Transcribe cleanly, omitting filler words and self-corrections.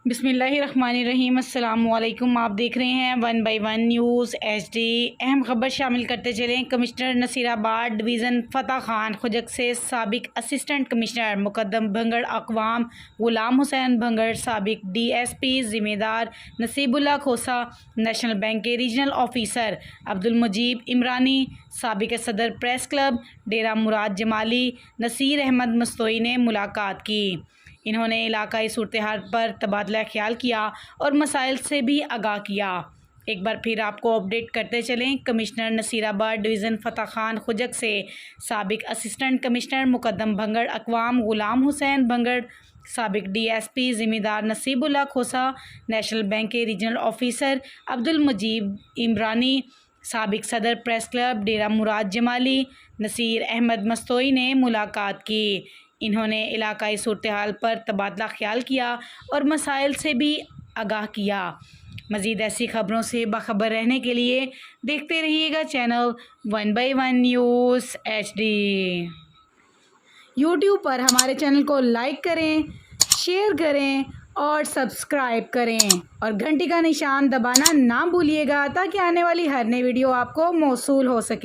بسم اللہ الرحمن الرحیم۔ السلام علیکم، آپ دیکھ رہے ہیں 1/1 نیوز HD۔ اہم خبر شامل کرتے چلیں۔ کمشنر نصیر آباد ڈویژن فتح خان خجک سے سابق اسسٹنٹ کمشنر مقدم بھنگڑ اقوام غلام حسین بھنگڑ، سابق DSP ذمہ دار نصیب اللہ کھوسہ، نیشنل بینک کے ریجنل آفیسر عبدالمجید عمرانی، سابق صدر پریس کلب ڈیرہ مراد جمالی نصیر احمد مستوئی نے ملاقات کی۔ انہوں نے علاقائی صورتحال پر تبادلہ خیال کیا اور مسائل سے بھی آگاہ کیا۔ ایک بار پھر آپ کو اپڈیٹ کرتے چلیں۔ کمشنر نصیر آباد ڈویژن فتح خان خجک سے سابق اسسٹنٹ کمشنر مقدم بھنگڑ اقوام غلام حسین بھنگڑ، سابق DSP ذمہ دار نصیب اللہ کھوسہ، نیشنل بینک کے ریجنل آفیسر عبدالمجید عمرانی، سابق صدر پریس کلب ڈیرہ مراد جمالی نصیر احمد مستوئی نے ملاقات کی۔ انہوں نے علاقائی صورتحال پر تبادلہ خیال کیا اور مسائل سے بھی آگاہ کیا۔ مزید ایسی خبروں سے باخبر رہنے کے لیے دیکھتے رہیے گا چینل 1/1 نیوز HD۔ YouTube پر ہمارے چینل کو لائک کریں، شیئر کریں اور سبسکرائب کریں اور گھنٹی کا نشان دبانا نہ بھولیے گا تاکہ آنے والی ہر نئی ویڈیو آپ کو موصول ہو سکے۔